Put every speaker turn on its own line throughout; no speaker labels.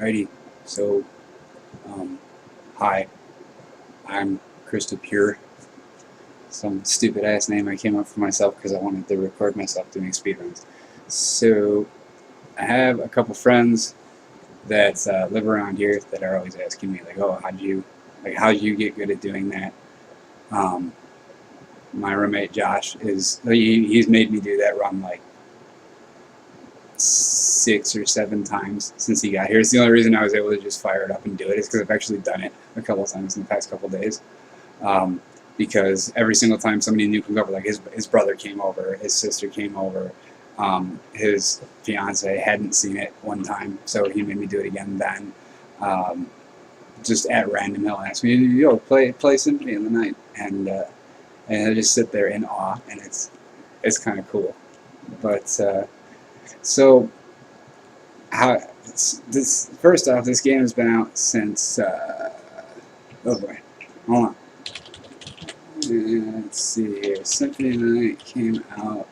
Alrighty, so, hi, I'm Crystal Pure. Some stupid ass name I came up for myself because I wanted to record myself doing speedruns. So, I have a couple friends that live around here that are always asking me, like, oh, how'd you get good at doing that? My roommate Josh he's made me do that run like 6 or 7 times since he got here. It's the only reason I was able to just fire it up and do it is because I've actually done it a couple of times in the past couple of days. Because every single time somebody new comes over, like his brother came over, his sister came over, his fiance hadn't seen it one time, so he made me do it again then. Just at random, he'll ask me, "Yo, play Symphony in the Night," and I just sit there in awe, and it's kind of cool. But so first off, this game has been out since oh boy, hold on. Let's see here. Symphony of the Night came out.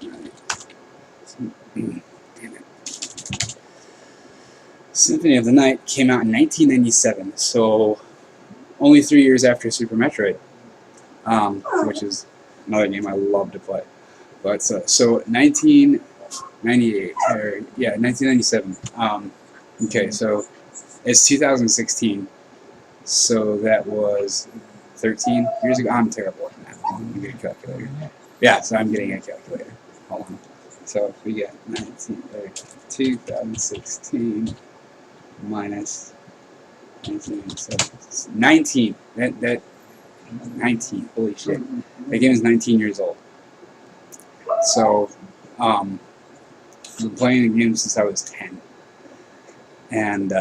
Damn it. Symphony of the Night came out in 1997, so only 3 years after Super Metroid, which is another game I love to play. But so 1998, or yeah, 1997. Okay, so it's 2016. So that was 13 years ago. I'm terrible at math. I'm getting a calculator. Yeah, so I'm getting a calculator. Hold on. So if we get 2016 minus 1997. 19. That 19. Holy shit. That game is 19 years old. So I've been playing the game since I was 10. And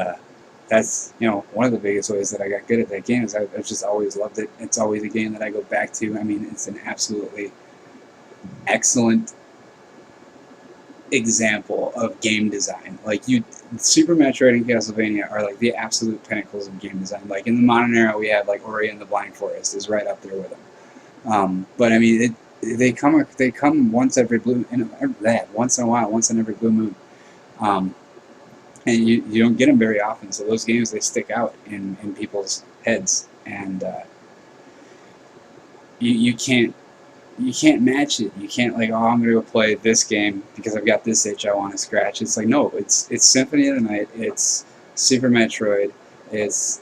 that's, one of the biggest ways that I got good at that game is I've just always loved it. It's always a game that I go back to. I mean, it's an absolutely excellent example of game design. Like, Super Metroid and Castlevania are like the absolute pinnacles of game design. Like, in the modern era, we have like Ori and the Blind Forest is right up there with them. But I mean, they come once every once in a while, once in every blue moon. And you don't get them very often, so those games, they stick out in people's heads, and you can't match it. You can't, like, oh, I'm gonna go play this game because I've got this itch I want to scratch. It's like, no, it's Symphony of the Night, it's Super Metroid, it's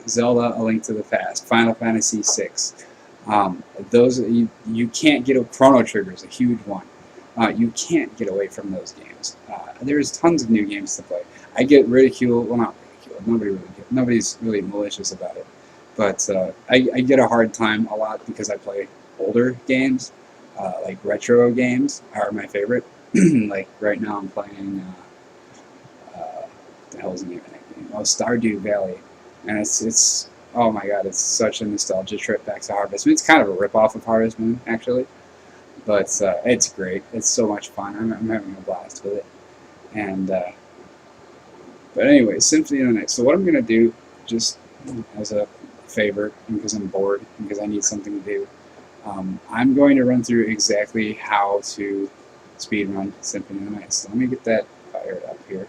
Zelda: A Link to the Past, Final Fantasy VI. Those you can't get. Chrono Trigger is a huge one. You can't get away from those games. There's tons of new games to play. I get ridiculed, well, not ridiculed, nobody's really malicious about it, but I get a hard time a lot because I play older games, like retro games are my favorite. Like right now I'm playing, what the hell is the name of that game? Oh, Stardew Valley, and it's oh my god, it's such a nostalgia trip back to Harvest Moon. It's kind of a rip-off of Harvest Moon, actually. But it's great. It's so much fun. I'm having a blast with it. And but anyway, Symphony of the Night. So what I'm gonna do, just as a favor, because I'm bored, because I need something to do, I'm going to run through exactly how to speedrun Symphony of the Night. So let me get that fired up here.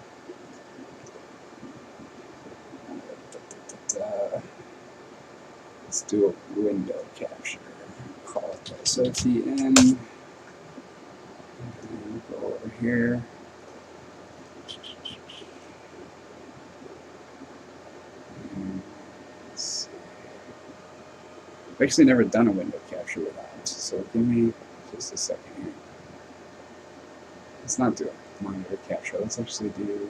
Let's do a window capture. Call it by SOTN. Go over here. I've actually never done a window capture with apps, so give me just a second here. Let's not do a monitor capture. Let's actually do.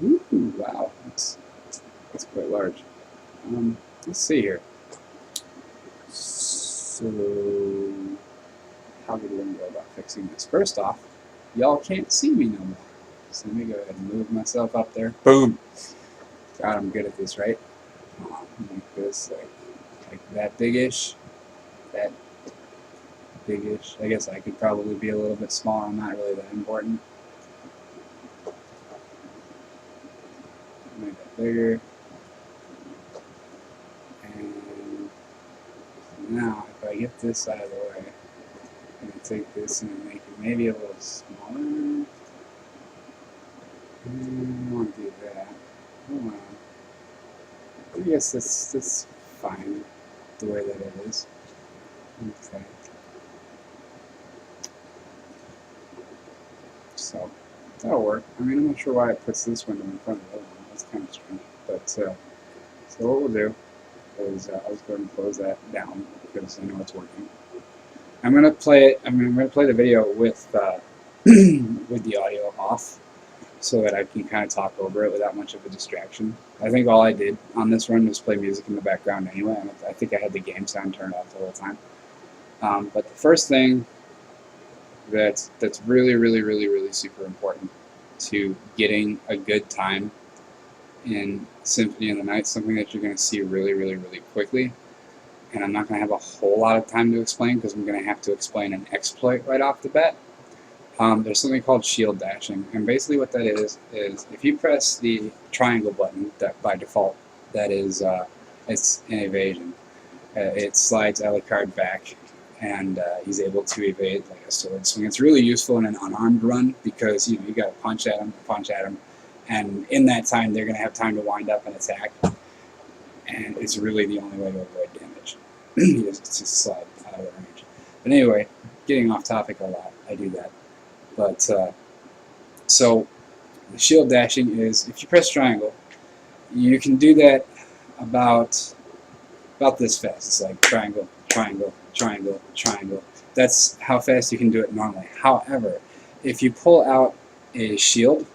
Ooh, wow, that's quite large. Let's see here. So, how would we go about fixing this? First off, y'all can't see me no more. So let me go ahead and move myself up there. Boom! God, I'm good at this, right? Make this like that big-ish. That big-ish. I guess I could probably be a little bit smaller. I'm not really that important. Make that bigger. And now, if if I get this out of the way, I'm going to take this and make it maybe a little smaller. I don't want to do that. Hold on. I guess that's fine the way that it is. Okay. So that'll work. I mean, I'm not sure why it puts this window in front of the other one. That's kind of strange. But so what we'll do is I'll just go ahead and close that down because I know it's working. I'm gonna play it. I'm gonna play the video with with the audio off, so that I can kind of talk over it without much of a distraction. I think all I did on this run was play music in the background anyway. I think I had the game sound turned off the whole time. But the first thing that's really super important to getting a good time in Symphony of the Night, something that you're going to see really quickly, and I'm not going to have a whole lot of time to explain because I'm going to have to explain an exploit right off the bat. There's something called shield dashing, and basically what that is if you press the triangle button, that by default, that is, it's an evasion. It slides Alucard back, and he's able to evade like a sword swing. It's really useful in an unarmed run because you got to punch at him, and in that time they're going to have time to wind up and attack, and it's really the only way to avoid damage. You just slide out of the range. But anyway, getting off topic a lot, I do that. But so the shield dashing is if you press triangle, you can do that about this fast. It's like triangle, triangle, triangle, triangle. That's how fast you can do it normally. However, if you pull out a shield,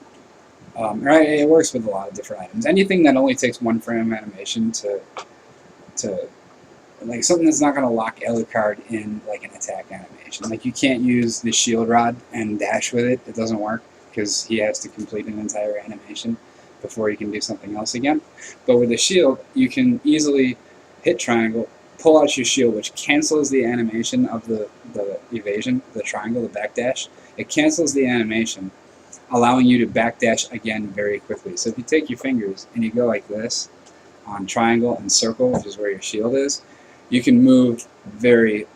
right, it works with a lot of different items. Anything that only takes one frame of animation to like something that's not going to lock Alucard in like an attack animation. Like you can't use the shield rod and dash with it. It doesn't work because he has to complete an entire animation before he can do something else again. But with the shield, you can easily hit triangle, pull out your shield, which cancels the animation of the evasion, the triangle, the backdash. It cancels the animation, allowing you to backdash again very quickly. So if you take your fingers and you go like this on triangle and circle, which is where your shield is, you can move very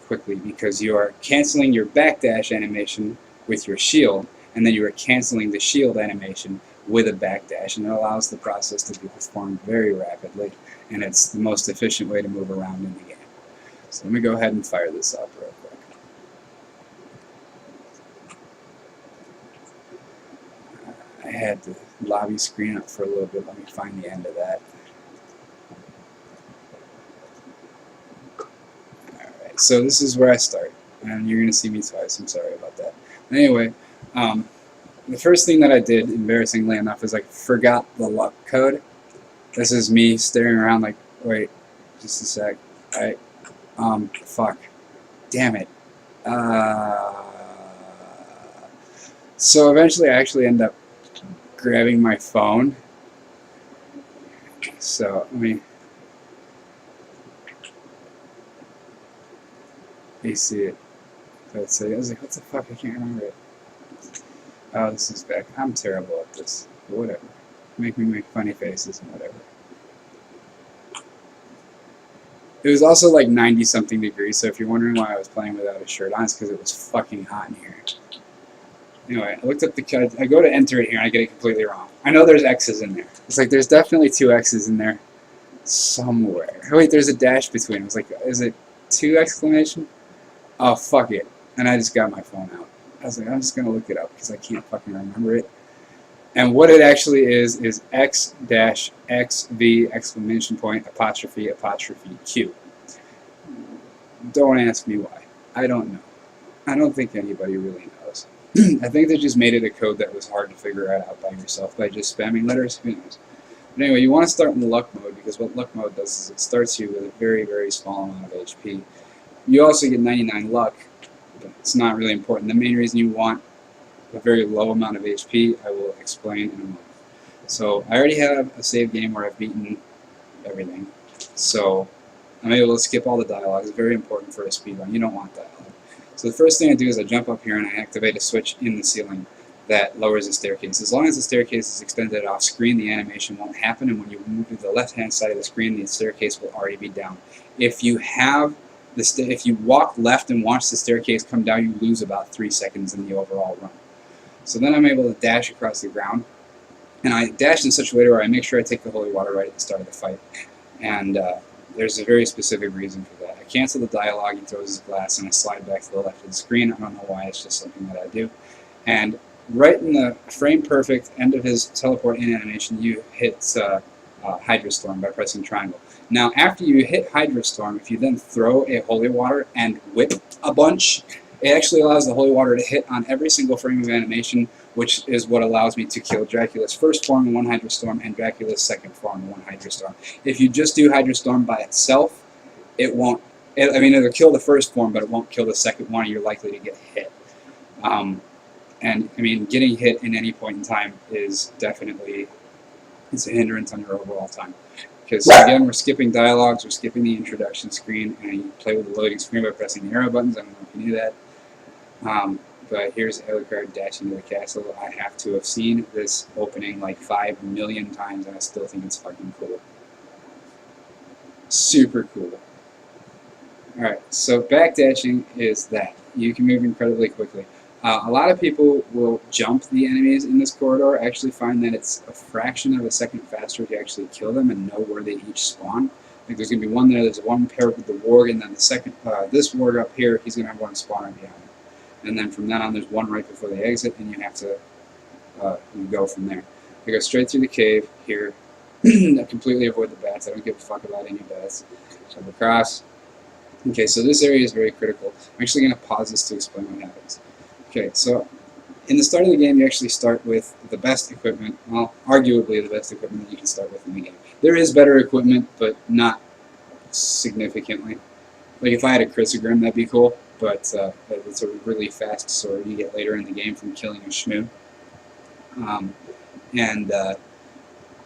quickly because you are canceling your backdash animation with your shield, and then you are canceling the shield animation with a backdash, and it allows the process to be performed very rapidly, and it's the most efficient way to move around in the game. So let me go ahead and fire this up real quick. I had the lobby screen up for a little bit. Let me find the end of that. Alright, so this is where I start, and you're going to see me twice. I'm sorry about that. Anyway, the first thing that I did, embarrassingly enough, is I forgot the luck code. This is me staring around like, wait, just a sec. Fuck. Damn it. So eventually I actually end up grabbing my phone. So, let me... You see it. I was like, what the fuck? I can't remember it. Oh, this is back. I'm terrible at this. But whatever. Make me make funny faces and whatever. It was also like 90-something degrees, so if you're wondering why I was playing without a shirt on, it's because it was fucking hot in here. Anyway, I looked up the code. I go to enter it here and I get it completely wrong. I know there's X's in there. It's like there's definitely 2 X's in there somewhere. Oh, wait, there's a dash between. I was like, is it 2 exclamation? Oh, fuck it. And I just got my phone out. I was like, I'm just going to look it up because I can't fucking remember it. And what it actually is X-XV exclamation point apostrophe apostrophe Q. Don't ask me why. I don't know. I don't think anybody really knows. I think they just made it a code that was hard to figure out by yourself by just spamming letters. Who knows? But anyway, you want to start in the luck mode because what luck mode does is it starts you with a very small amount of HP. You also get 99 luck, but it's not really important. The main reason you want a very low amount of HP, I will explain in a moment. So I already have a save game where I've beaten everything. So I'm able to skip all the dialogue. It's very important for a speedrun. You don't want dialogue. So the first thing I do is I jump up here and I activate a switch in the ceiling. that lowers the staircase. As long as the staircase is extended off screen, the animation won't happen, and when you move to the left-hand side of the screen, the staircase will already be down. If you have if you walk left and watch the staircase come down, you lose about 3 seconds in the overall run. So then I'm able to dash across the ground, and I dash in such a way where I make sure I take the holy water right at the start of the fight. And there's a very specific reason for that. I cancel the dialogue, he throws his glass, and I slide back to the left of the screen. I don't know why, it's just something that I do. And right in the frame perfect end of his teleport in animation, you hit Hydra Storm by pressing triangle. Now, after you hit Hydra Storm, if you then throw a holy water and whip a bunch, it actually allows the holy water to hit on every single frame of animation, which is what allows me to kill Dracula's first form in one Hydra Storm and Dracula's second form in one Hydra Storm. If you just do Hydra Storm by itself, it won't. I mean, it'll kill the first form, but it won't kill the second one. You're likely to get hit. And I mean, getting hit in any point in time is definitely a hindrance on your overall time. Because again, we're skipping dialogues, we're skipping the introduction screen, and you play with the loading screen by pressing the arrow buttons. I don't know if you knew that. But here's Alucard dashing to the castle. I have to have seen this opening like 5 million times, and I still think it's fucking cool. Super cool. Alright, so backdashing is that. You can move incredibly quickly. A lot of people will jump the enemies in this corridor. I actually find that it's a fraction of a second faster to actually kill them and know where they each spawn. Like there's going to be one there, there's one paired with the warg, and then the second, this warg up here, he's going to have one spawner behind him. And then from then on, there's one right before they exit, and you have to go from there. They go straight through the cave here. I completely avoid the bats. I don't give a fuck about any bats. Jump across. Okay, so this area is very critical. I'm actually going to pause this to explain what happens. Okay, so in the start of the game, you actually start with the best equipment, well, arguably the best equipment that you can start with in the game. There is better equipment, but not significantly. Like if I had a Chrysogrim, that'd be cool, but it's a really fast sword you get later in the game from killing a Shmoo.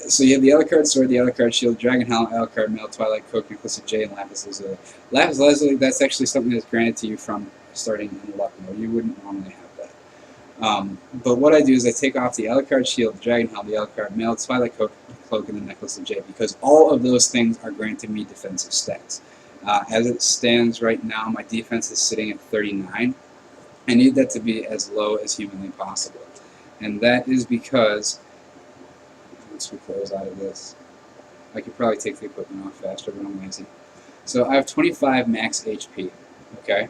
So you have the Alucard sword, the Alucard shield, Dragon Helm, Alucard mail, Twilight Cloak, Necklace of J, and Lapis Lazuli. Lapis Lazuli, that's actually something that's granted to you from starting in luck mode. You wouldn't normally have that. But what I do is I take off the Alucard shield, the Dragon Helm, the Alucard mail, Twilight Cloak, and the Necklace of J, because all of those things are granting me defensive stats. As it stands right now, my defense is sitting at 39. I need that to be as low as humanly possible. And that is because, once we close out of this, I could probably take the equipment off faster, but I'm lazy. So I have 25 max HP, okay?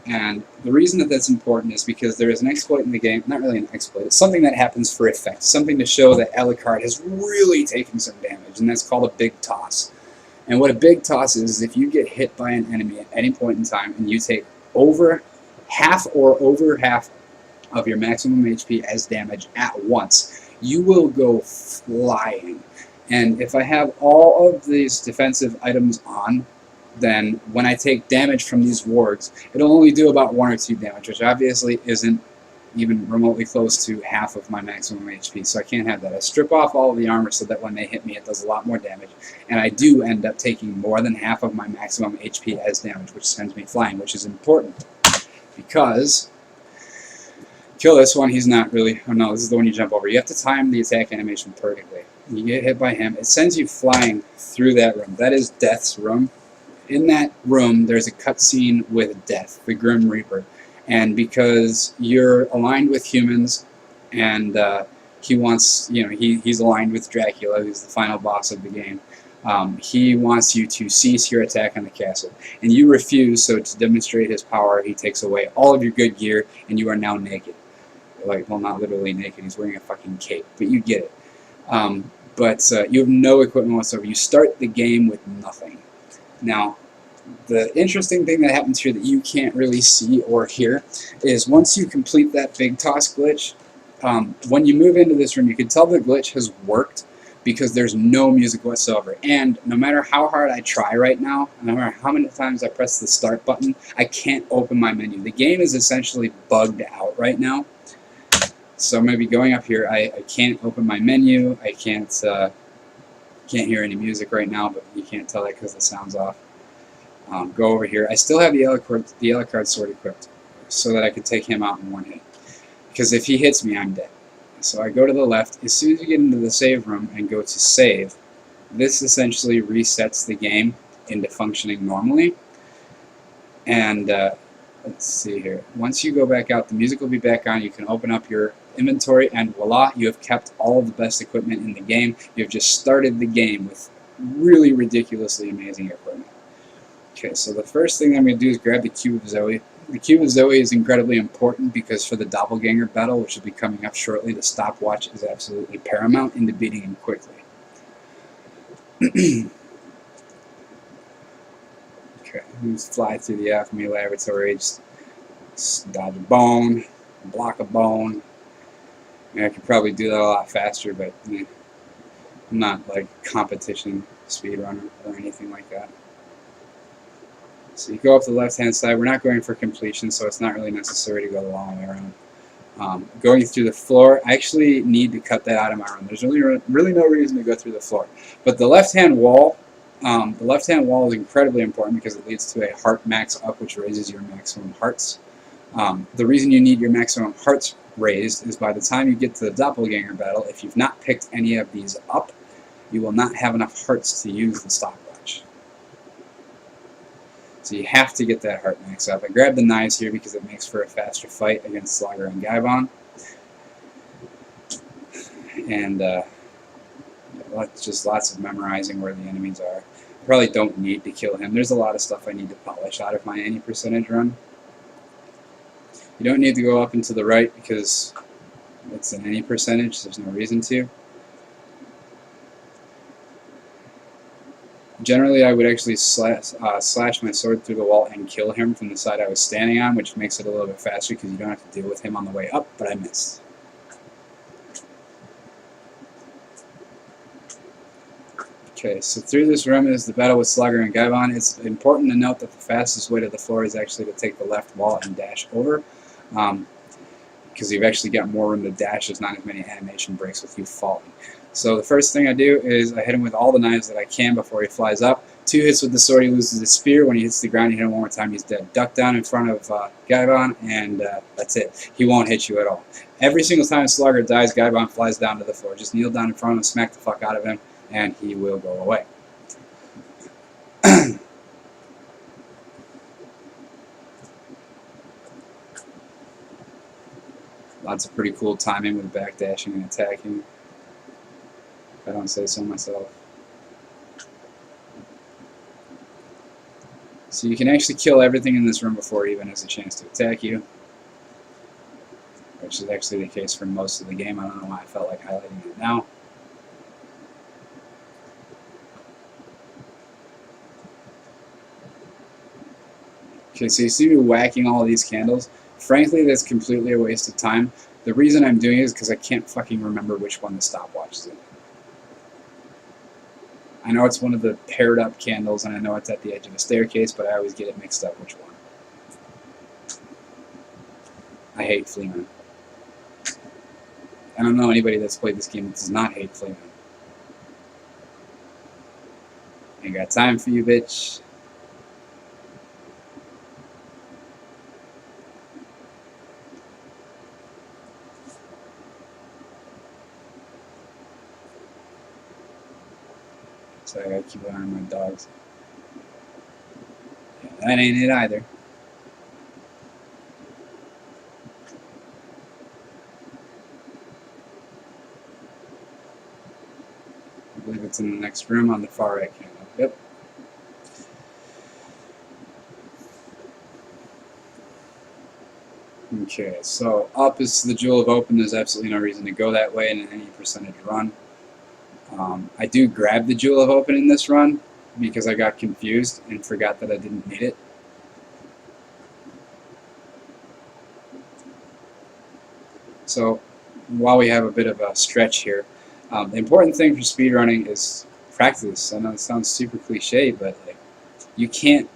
And the reason that that's important is because there is an exploit in the game, not really an exploit, it's something that happens for effect, something to show that Alucard has really taken some damage, and that's called a big toss. And what a big toss is if you get hit by an enemy at any point in time and you take over half of your maximum HP as damage at once, you will go flying. And if I have all of these defensive items on, then when I take damage from these wargs, it'll only do about 1 or 2 damage, which obviously isn't even remotely close to half of my maximum HP, so I can't have that. I strip off all of the armor so that when they hit me it does a lot more damage, and I do end up taking more than half of my maximum HP as damage, which sends me flying, which is important, because kill this one, he's not really, oh no, this is the one you jump over. You have to time the attack animation perfectly. You get hit by him, it sends you flying through that room. That is Death's room. In that room, there's a cutscene with Death, the Grim Reaper. And because you're aligned with humans, and he wants, you know, he's aligned with Dracula, who's the final boss of the game, he wants you to cease your attack on the castle. And you refuse, so to demonstrate his power, he takes away all of your good gear, and you are now naked. Like, well, not literally naked, he's wearing a fucking cape, but you get it. You have no equipment whatsoever. You start the game with nothing. Now, the interesting thing that happens here that you can't really see or hear is once you complete that big toss glitch, when you move into this room, you can tell the glitch has worked because there's no music whatsoever. And no matter how hard I try right now, no matter how many times I press the start button, I can't open my menu. The game is essentially bugged out right now. So I'm going to be going up here. I can't open my menu. I can't hear any music right now, but you can't tell that because the sound's off. Go over here. I still have the Alucard sword equipped so that I could take him out in one hit. because if he hits me, I'm dead. So I go to the left. As soon as you get into the save room and go to save, this essentially resets the game into functioning normally. And let's see here. Once you go back out, the music will be back on. You can open up your inventory, and voila, you have kept all of the best equipment in the game. You have just started the game with really ridiculously amazing equipment. Okay, so the first thing I'm going to do is grab the Cube of Zoe. The Cube of Zoe is incredibly important because for the Doppelganger battle, which will be coming up shortly, the stopwatch is absolutely paramount into beating him quickly. Okay, let's fly through the Alchemy Laboratory, just dodge a bone, block a bone. I could probably do that a lot faster, but I'm not like competition speedrunner or anything like that. So you go up the left-hand side. We're not going for completion, so it's not really necessary to go the long way around. Going through the floor, I actually need to cut that out of my run. There's really no reason to go through the floor. But the left-hand wall is incredibly important because it leads to a heart max up, which raises your maximum hearts. The reason you need your maximum hearts raised is by the time you get to the Doppelganger battle, if you've not picked any of these up, you will not have enough hearts to use the stopwatch. So you have to get that heart max up. I grabbed the knives here because it makes for a faster fight against Slugger and Gaibon. And just lots of memorizing where the enemies are. I probably don't need to kill him. There's a lot of stuff I need to polish out of my any percentage run. You don't need to go up and to the right because it's an any percentage. There's no reason to. Generally, I would actually slash my sword through the wall and kill him from the side I was standing on, which makes it a little bit faster because you don't have to deal with him on the way up, but I missed. Okay, so through this room is the battle with Slugger and Gaibon. It's important to note that the fastest way to the floor is actually to take the left wall and dash over, because you've actually got more room to dash. There's not as many animation breaks with you falling. So the first thing I do is I hit him with all the knives that I can before he flies up. 2 hits with the sword, he loses his spear. When he hits the ground, you hit him one more time, he's dead. Duck down in front of Gaibon, and that's it. He won't hit you at all. Every single time Slugger dies, Gaibon flies down to the floor. Just kneel down in front of him, smack the fuck out of him, and he will go away. Lots of pretty cool timing with backdashing and attacking, if I don't say so myself. So you can actually kill everything in this room before it even has a chance to attack you, which is actually the case for most of the game. I don't know why I felt like highlighting it now. Okay, so you see me whacking all of these candles. Frankly, that's completely a waste of time. The reason I'm doing it is because I can't fucking remember which one the stopwatch is in. I know it's one of the paired up candles, and I know it's at the edge of a staircase, but I always get it mixed up which one. I hate Fleeman. I don't know anybody that's played this game that does not hate Fleeman. Ain't got time for you, bitch. So I gotta keep an eye on my dogs. Yeah, that ain't it either. I believe it's in the next room on the far right candle. Yep. Okay, so up is the Jewel of Open. There's absolutely no reason to go that way in any percentage run. I do grab the Jewel of Open in this run because I got confused and forgot that I didn't need it. So while we have a bit of a stretch here, the important thing for speedrunning is practice. I know it sounds super cliche, but like, you can't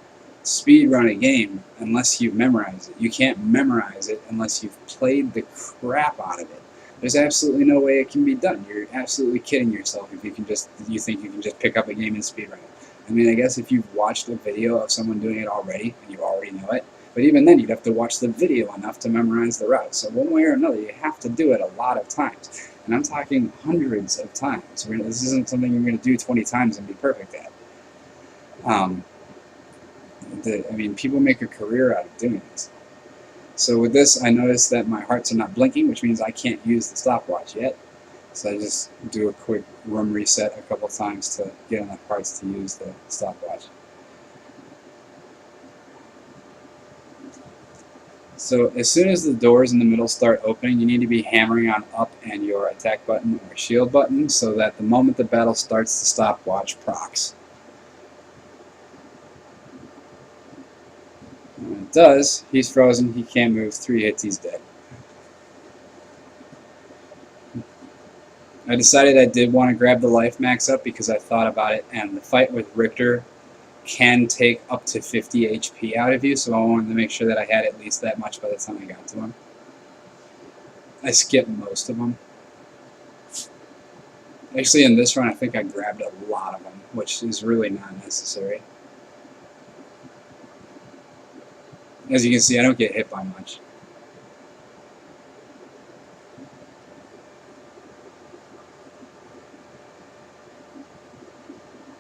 speedrun a game unless you memorize it. You can't memorize it unless you've played the crap out of it. There's absolutely no way it can be done. You're absolutely kidding yourself if you think you can just pick up a game and speedrun it. I mean, I guess if you've watched a video of someone doing it already and you already know it, But even then, you'd have to watch the video enough to memorize the route. So one way or another, you have to do it a lot of times. And I'm talking hundreds of times. This isn't something you're going to do 20 times and be perfect at. People make a career out of doing this. So with this, I noticed that my hearts are not blinking, which means I can't use the stopwatch yet. So I just do a quick room reset a couple times to get enough hearts to use the stopwatch. So as soon as the doors in the middle start opening, you need to be hammering on up and your attack button or shield button so that the moment the battle starts, the stopwatch procs. When it does, he's frozen, he can't move, 3 hits, he's dead. I decided I did want to grab the life max up because I thought about it, and the fight with Richter can take up to 50 HP out of you, so I wanted to make sure that I had at least that much by the time I got to him. I skipped most of them. Actually, in this run, I think I grabbed a lot of them, which is really not necessary. As you can see, I don't get hit by much.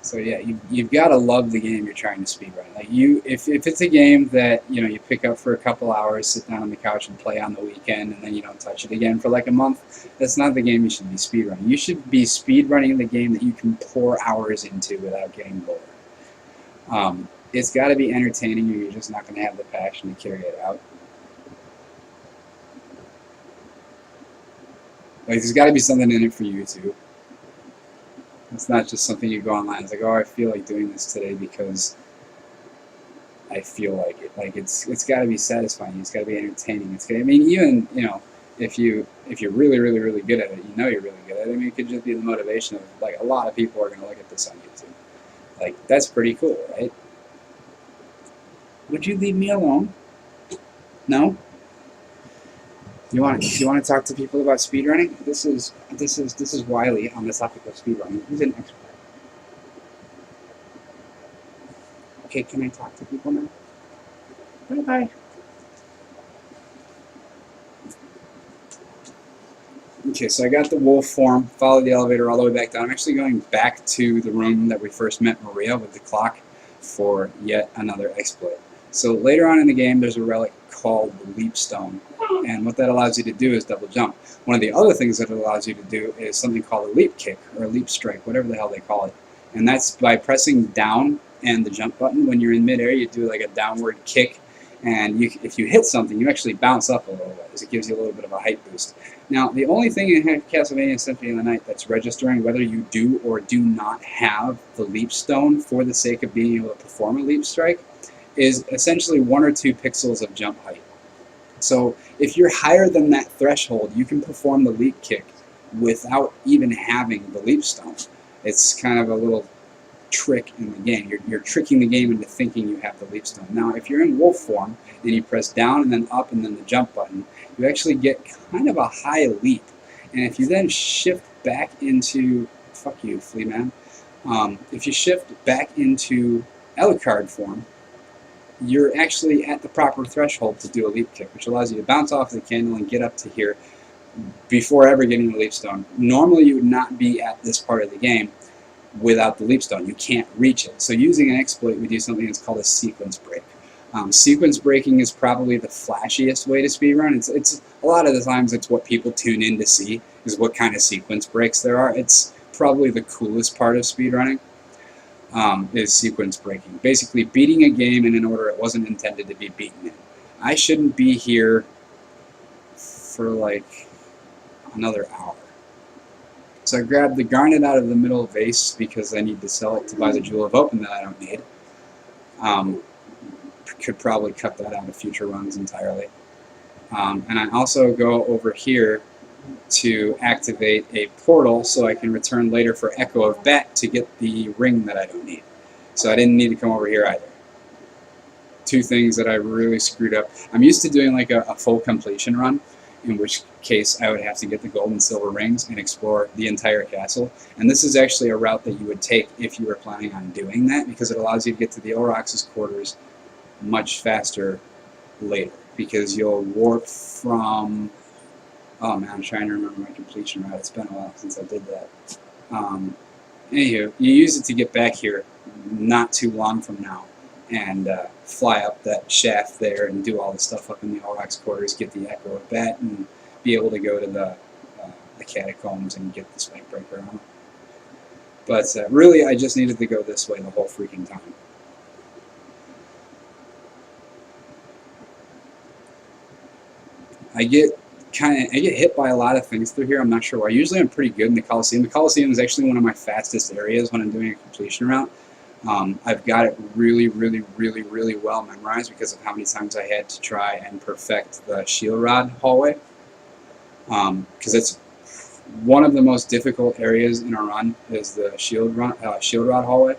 So yeah, you've got to love the game you're trying to speedrun. Like if it's a game that you pick up for a couple hours, sit down on the couch and play on the weekend, and then you don't touch it again for like a month, that's not the game you should be speedrunning. You should be speedrunning the game that you can pour hours into without getting bored. It's got to be entertaining, or you're just not going to have the passion to carry it out. Like there's got to be something in it for you too. It's not just something you go online. It's like, oh, I feel like doing this today because I feel like it. Like it's got to be satisfying. It's got to be entertaining. It's got. Even if you're really really good at it, you're really good at it. It could just be the motivation of like a lot of people are going to look at this on YouTube. Like that's pretty cool, right? Would you leave me alone? No. You want to talk to people about speedrunning? This is Wiley on the topic of speedrunning. He's an expert. Okay, can I talk to people now? Bye. Okay, so I got the wolf form, followed the elevator all the way back down. I'm actually going back to the room that we first met Maria with the clock for yet another exploit. So later on in the game, there's a relic called the Leap Stone, and what that allows you to do is double jump. One of the other things that it allows you to do is something called a leap kick, or a leap strike, whatever the hell they call it. And that's by pressing down and the jump button. When you're in midair, you do like a downward kick, and if you hit something, you actually bounce up a little bit, as it gives you a little bit of a height boost. Now, the only thing in Castlevania Symphony of the Night that's registering whether you do or do not have the Leap Stone for the sake of being able to perform a leap strike is essentially 1 or 2 pixels of jump height. So if you're higher than that threshold, you can perform the leap kick without even having the leap stone. It's kind of a little trick in the game. You're tricking the game into thinking you have the leap stone. Now, if you're in wolf form and you press down and then up and then the jump button, you actually get kind of a high leap. And if you then shift back into, fuck you, Flea Man, if you shift back into Alucard form, you're actually at the proper threshold to do a leap kick, which allows you to bounce off the candle and get up to here before ever getting the leap stone. Normally you would not be at this part of the game without the leap stone. You can't reach it. So using an exploit, we do something that's called a sequence break. Sequence breaking is probably the flashiest way to speedrun. It's a lot of the times it's what people tune in to see, is what kind of sequence breaks there are. It's probably the coolest part of speedrunning. Is sequence breaking. Basically beating a game in an order it wasn't intended to be beaten in. I shouldn't be here for like another hour. So I grabbed the garnet out of the middle vase because I need to sell it to buy the Jewel of Open that I don't need. Could probably cut that out of future runs entirely. And I also go over here to activate a portal so I can return later for Echo of Bat to get the ring that I don't need. So I didn't need to come over here either. 2 things that I really screwed up. I'm used to doing like a full completion run, in which case I would have to get the gold and silver rings and explore the entire castle. And this is actually a route that you would take if you were planning on doing that, because it allows you to get to the Aurochs's quarters much faster later, because you'll warp from, oh man, I'm trying to remember my completion route. It's been a while since I did that. Anywho, you use it to get back here not too long from now, and fly up that shaft there and do all the stuff up in the Aurochs quarters, get the Echo of Bat, and be able to go to the catacombs and get the spike breaker on it. But really, I just needed to go this way the whole freaking time. I get hit by a lot of things through here. I'm not sure why. Usually I'm pretty good in the Coliseum. The Coliseum is actually one of my fastest areas when I'm doing a completion route. I've got it really, really, really, really well memorized because of how many times I had to try and perfect the Shield Rod hallway. Because it's one of the most difficult areas in a run is the Shield Rod hallway.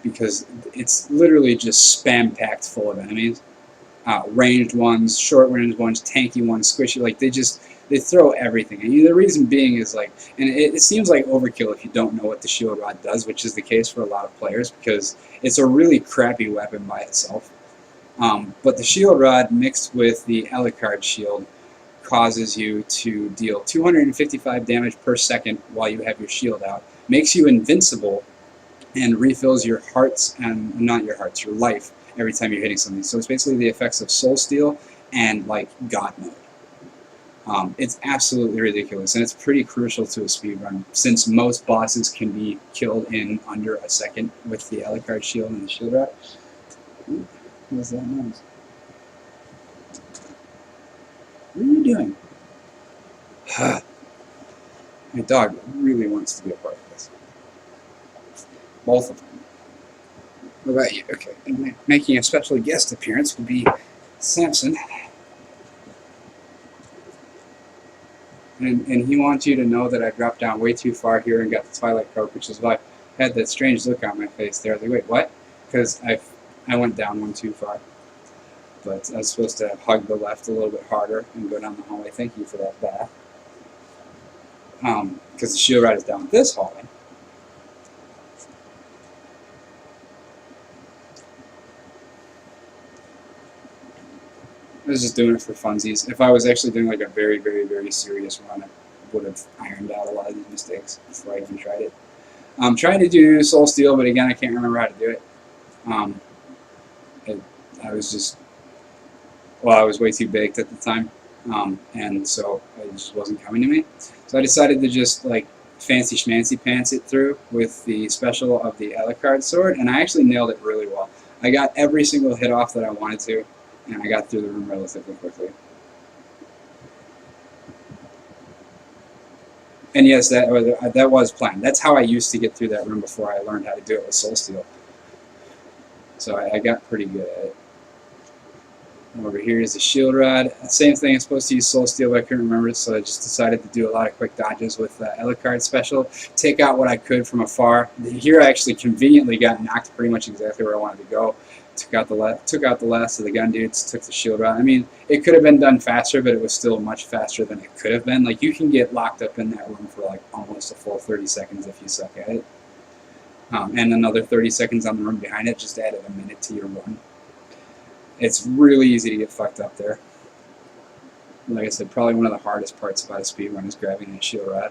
Because it's literally just spam-packed full of enemies. Ranged ones, short-range ones, tanky ones, squishy, like they throw everything at you. The reason being is like, and it seems like overkill if you don't know what the Shield Rod does, which is the case for a lot of players because it's a really crappy weapon by itself. But the Shield Rod mixed with the Alucard Shield causes you to deal 255 damage per second while you have your shield out, makes you invincible, and refills your hearts, and not your hearts, your life, every time you're hitting something. So it's basically the effects of Soul Steal and like God mode. It's absolutely ridiculous, and it's pretty crucial to a speedrun since most bosses can be killed in under a second with the Alucard shield and the shield rod. Ooh, what was that noise? What are you doing? My dog really wants to be a part of this. Both of them. What about you? Okay, and making a special guest appearance would be Samson. And he wants you to know that I dropped down way too far here and got the Twilight Croak, which is why I had that strange look on my face there. I was like, wait, what? Because I went down one too far. But I was supposed to hug the left a little bit harder and go down the hallway. Thank you for that bath. Because the shield rod is down this hallway. I was just doing it for funsies. If I was actually doing like a very, very, very serious run, I would have ironed out a lot of these mistakes before I even tried it. I'm trying to do Soul Steal, but again, I can't remember how to do it. I was just, well, I was way too baked at the time, and so it just wasn't coming to me. So I decided to just like fancy schmancy pants it through with the special of the Alucard sword, and I actually nailed it really well. I got every single hit off that I wanted to, and I got through the room relatively quickly. And yes, that was planned. That's how I used to get through that room before I learned how to do it with Soul Steal. So I got pretty good at it. And over here is the shield rod. Same thing, I'm supposed to use Soul Steal, but I couldn't remember it, so I just decided to do a lot of quick dodges with the Alucard special. Take out what I could from afar. Here I actually conveniently got knocked pretty much exactly where I wanted to go. Took out the last of the gun dudes, took the shield rod. I mean, it could have been done faster, but it was still much faster than it could have been. Like, you can get locked up in that room for like almost a full 30 seconds if you suck at it. And another 30 seconds on the room behind it just added a minute to your run. It's really easy to get fucked up there. Like I said, probably one of the hardest parts about a speedrun is grabbing that shield rod.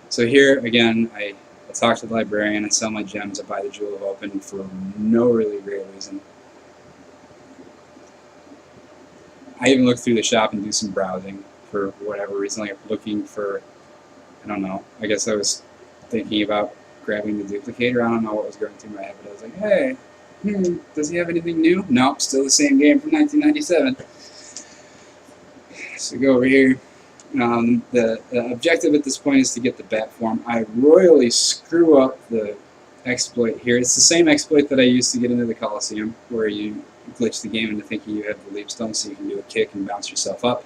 So here, again, I talk to the librarian, I sell my gems, I buy the Jewel of Open for no really great reason. I even look through the shop and do some browsing for whatever reason, like looking for, I don't know, I guess I was thinking about grabbing the duplicator. I don't know what was going through my head, but I was like, hey, does he have anything new? Nope, still the same game from 1997. So go over here. The objective at this point is to get the bat form. I royally screw up the exploit here. It's the same exploit that I used to get into the Coliseum, where you glitch the game into thinking you have the leap stone so you can do a kick and bounce yourself up.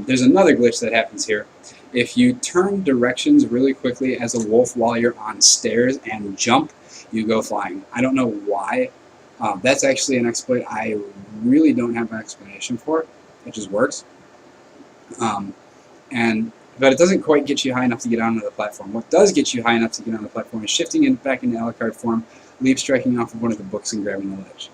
There's another glitch that happens here. If you turn directions really quickly as a wolf while you're on stairs and jump, you go flying. I don't know why. That's actually an exploit I really don't have an explanation for. It just works. But it doesn't quite get you high enough to get onto the platform. What does get you high enough to get on the platform is shifting back into Alucard form, leap striking off of one of the books and grabbing the ledge.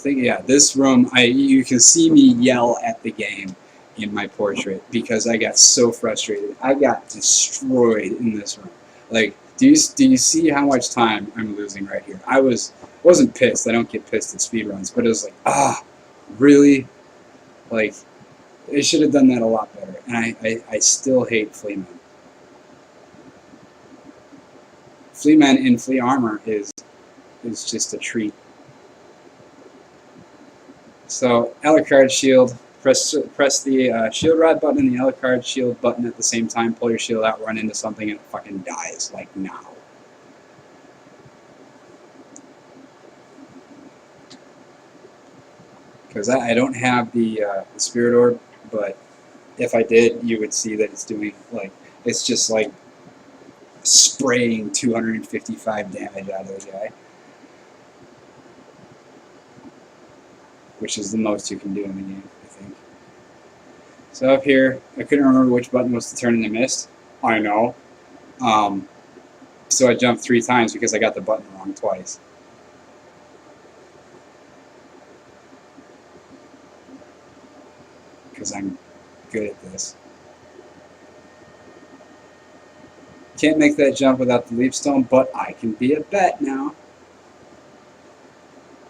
think, yeah, this room, you can see me yell at the game in my portrait because I got so frustrated. I got destroyed in this room. Like, do you see how much time I'm losing right here? Wasn't pissed. I don't get pissed at speedruns, but it was like, really? Like, they should have done that a lot better. And I still hate Fleaman. Fleaman in Flea Armor is just a treat. So, Alucard shield. Press the shield rod button and the Alucard shield button at the same time. Pull your shield out, run into something, and it fucking dies. Like, now. Because I don't have the Spirit Orb, but if I did, you would see that it's doing, like, it's just like spraying 255 damage out of the guy. Which is the most you can do in the game, I think. So up here, I couldn't remember which button was to turn in the mist. I know. So I jumped 3 times because I got the button wrong twice. Because I'm good at this. Can't make that jump without the leap stone, but I can be a bat now.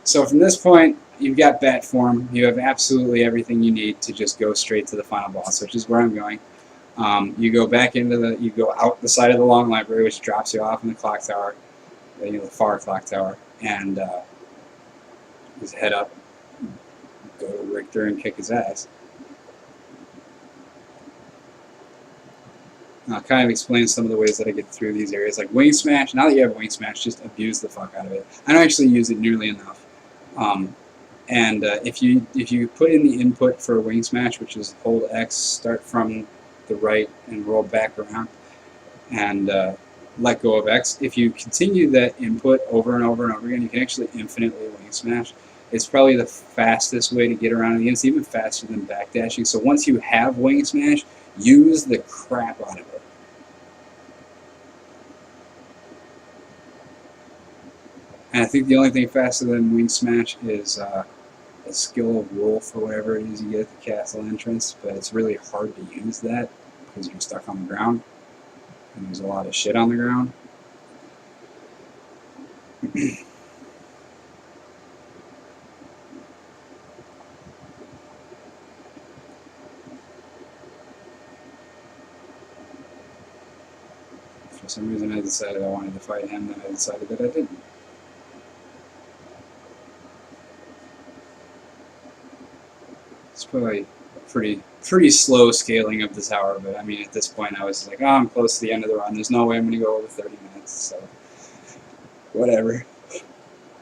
So from this point, you've got bat form. You have absolutely everything you need to just go straight to the final boss, which is where I'm going. You go back into you go out the side of the long library, which drops you off in the clock tower, the far clock tower, and just head up, go to Richter and kick his ass. I'll kind of explain some of the ways that I get through these areas, like Wing Smash. Now that you have Wing Smash, just abuse the fuck out of it. I don't actually use it nearly enough. If you put in the input for Wing Smash, which is hold X, start from the right and roll back around, and let go of X, if you continue that input over and over and over again, you can actually infinitely Wing Smash. It's probably the fastest way to get around the game. It's even faster than backdashing. So once you have Wing Smash, use the crap out of it. And I think the only thing faster than Wing Smash is a skill of Wolf or whatever it is you get at the castle entrance, but it's really hard to use that because you're stuck on the ground, and there's a lot of shit on the ground. For some reason I decided I wanted to fight him, then I decided that I didn't. It's probably pretty slow scaling of the tower, but I mean at this point I was like, oh, I'm close to the end of the run. There's no way I'm going to go over 30 minutes, so whatever.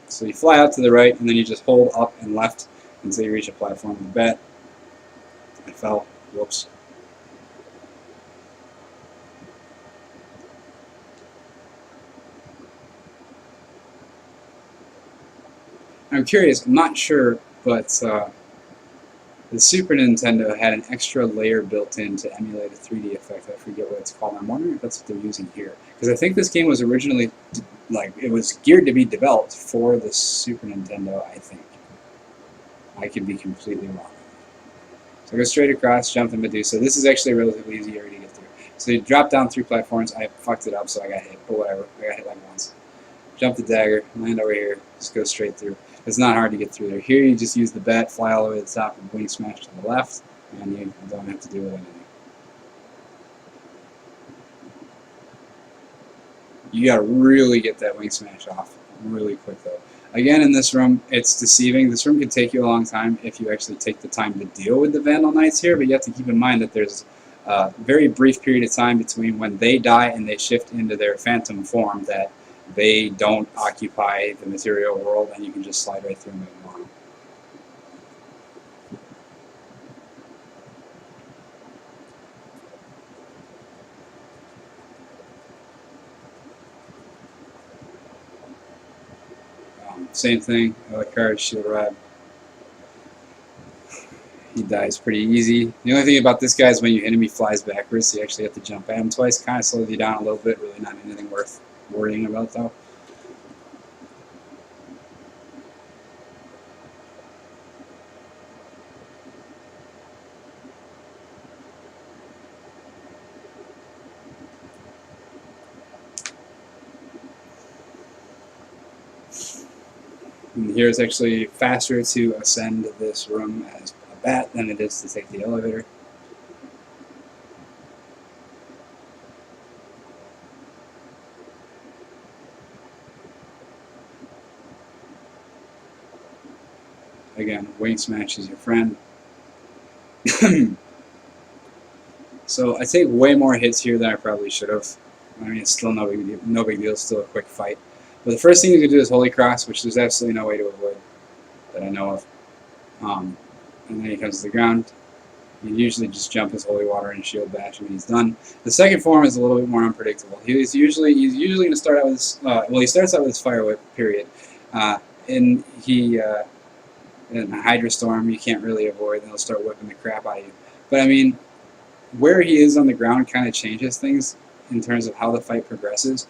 So you fly out to the right, and then you just hold up and left until you reach a platform with a bat. I fell. Whoops. I'm curious, I'm not sure, but the Super Nintendo had an extra layer built in to emulate a 3D effect. I forget what it's called. I'm wondering if that's what they're using here. Because I think this game was originally, it was geared to be developed for the Super Nintendo, I think. I could be completely wrong. So I go straight across, jump the Medusa. This is actually a relatively easy area to get through. So you drop down 3 platforms. I fucked it up, so I got hit, but whatever. I got hit like once. Jump the dagger, land over here, just go straight through. It's not hard to get through there. Here you just use the bat, fly all the way to the top, and Wing Smash to the left, and you don't have to deal with anything. You gotta really get that Wing Smash off really quick though. Again, in this room, it's deceiving. This room can take you a long time if you actually take the time to deal with the Vandal Knights here, but you have to keep in mind that there's a very brief period of time between when they die and they shift into their phantom form that they don't occupy the material world, and you can just slide right through them if you want. Same thing, Alucard, shield rod. He dies pretty easy. The only thing about this guy is when you hit him, he flies backwards, so you actually have to jump at him twice. Kind of slows you down a little bit, really not anything worth worrying about though. And here it's actually faster to ascend this room as a bat than it is to take the elevator. Again, wing smash is your friend. So I take way more hits here than I probably should have. I mean, it's still no big deal. No big deal. It's still a quick fight. But the first thing you can do is Holy Cross, which there's absolutely no way to avoid that I know of. And then he comes to the ground. You usually just jump his Holy Water and Shield Bash when he's done. The second form is a little bit more unpredictable. He's usually going to start out with his, he starts out with his Fire Whip, period. And in a Hydra Storm, you can't really avoid, and he'll start whipping the crap out of you. But I mean, where he is on the ground kind of changes things in terms of how the fight progresses.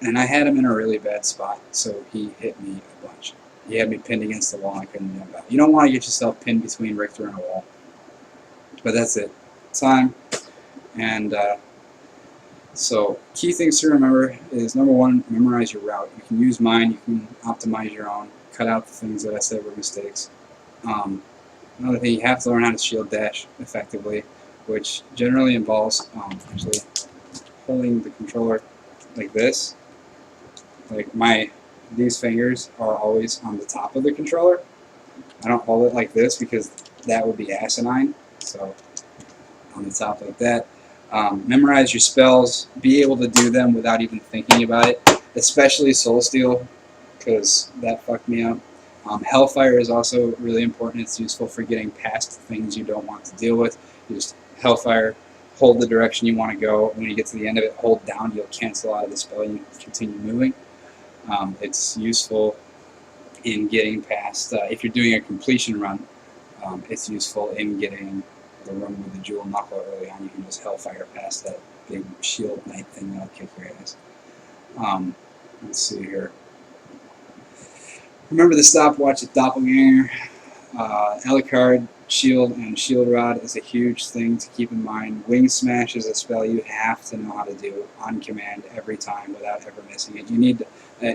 And I had him in a really bad spot, so he hit me a bunch. He had me pinned against the wall, and I couldn't jump out. You don't want to get yourself pinned between Richter and a wall. But that's it. Time. And so key things to remember is, number one, memorize your route. You can use mine. You can optimize your own. Cut out the things that I said were mistakes. Another thing, you have to learn how to shield dash effectively, which generally involves actually holding the controller like this. Like these fingers are always on the top of the controller. I don't hold it like this because that would be asinine. So on the top like that. Memorize your spells. Be able to do them without even thinking about it, especially Soul Steal, because that fucked me up. Hellfire is also really important. It's useful for getting past things you don't want to deal with. You just Hellfire, hold the direction you want to go. When you get to the end of it, hold down. You'll cancel out of the spell and you continue moving. It's useful in getting past, if you're doing a completion run, it's useful in getting the run with the Jewel Knuckle early on. You can just Hellfire past that big shield knight thing that'll kick your ass. Let's see here. Remember the stopwatch at Doppelganger. Alucard, Shield, and Shield Rod is a huge thing to keep in mind. Wing Smash is a spell you have to know how to do on command every time without ever missing it. You need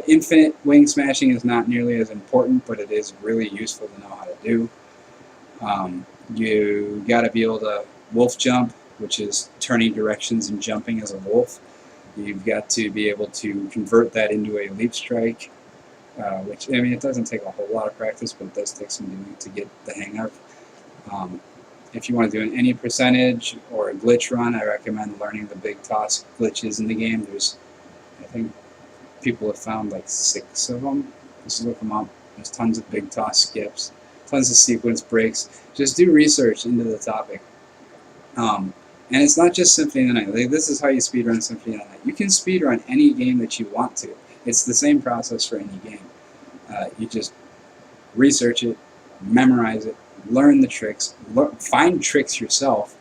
infinite wing smashing is not nearly as important, but it is really useful to know how to do. You got to be able to wolf jump, which is turning directions and jumping as a wolf. You've got to be able to convert that into a leap strike. Which, I mean, it doesn't take a whole lot of practice, but it does take some doing to get the hang of. If you want to do any percentage or a glitch run, I recommend learning the big toss glitches in the game. There's, I think, people have found like 6 of them. Just look them up. There's tons of big toss skips, tons of sequence breaks. Just do research into the topic. And it's not just Symphony of the Night. Like, this is how you speedrun Symphony of the Night. You can speedrun any game that you want to. It's the same process for any game. You just research it, memorize it, learn the tricks, find tricks yourself,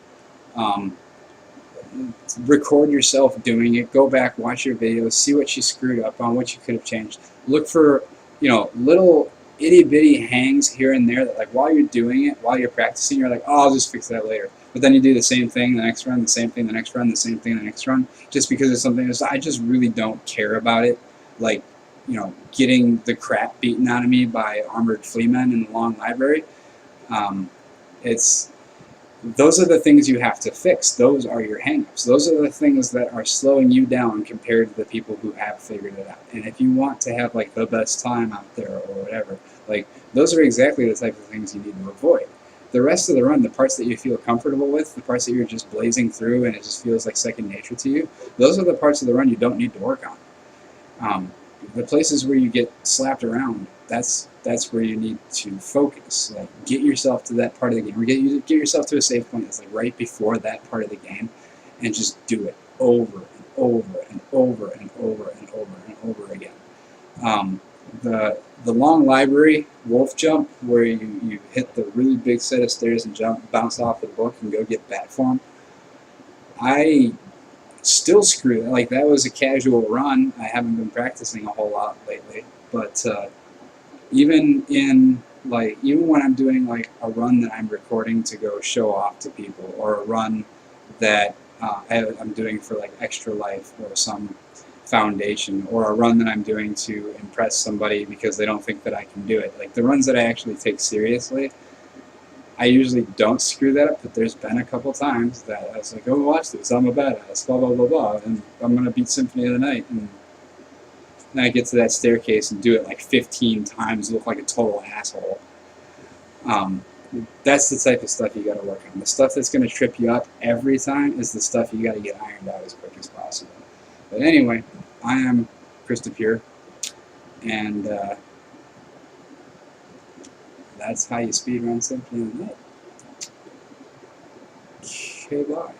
record yourself doing it, go back, watch your videos, see what you screwed up on, what you could have changed. Look for, little itty-bitty hangs here and there that, like, while you're doing it, while you're practicing, you're like, oh, I'll just fix that later. But then you do the same thing the next run, the same thing the next run, the same thing the next run, just because it's something I just really don't care about it. Like, getting the crap beaten out of me by armored fleamen in the long library. Those are the things you have to fix. Those are your hang-ups. Those are the things that are slowing you down compared to the people who have figured it out. And if you want to have, like, the best time out there or whatever, like, those are exactly the type of things you need to avoid. The rest of the run, the parts that you feel comfortable with, the parts that you're just blazing through and it just feels like second nature to you, those are the parts of the run you don't need to work on. The places where you get slapped around, that's where you need to focus. Like, get yourself to that part of the game, or get yourself to a safe point that's like right before that part of the game, and just do it over and over and over and over and over and over again. The long library wolf jump, where you hit the really big set of stairs and bounce off the book and go get bat form, I still screw that. Like, that was a casual run. I haven't been practicing a whole lot lately, but even when I'm doing like a run that I'm recording to go show off to people, or a run that I'm doing for like Extra Life or some foundation, or a run that I'm doing to impress somebody because they don't think that I can do it. Like the runs that I actually take seriously, I usually don't screw that up, but there's been a couple times that I was like, oh, watch this, I'm a badass, blah, blah, blah, blah, and I'm going to beat Symphony of the Night. And then I get to that staircase and do it like 15 times, look like a total asshole. That's the type of stuff you got to work on. The stuff that's going to trip you up every time is the stuff you got to get ironed out as quick as possible. But anyway, I am Krista Pure, and that's how you speedrun Symphony of the Night. Okay, bye.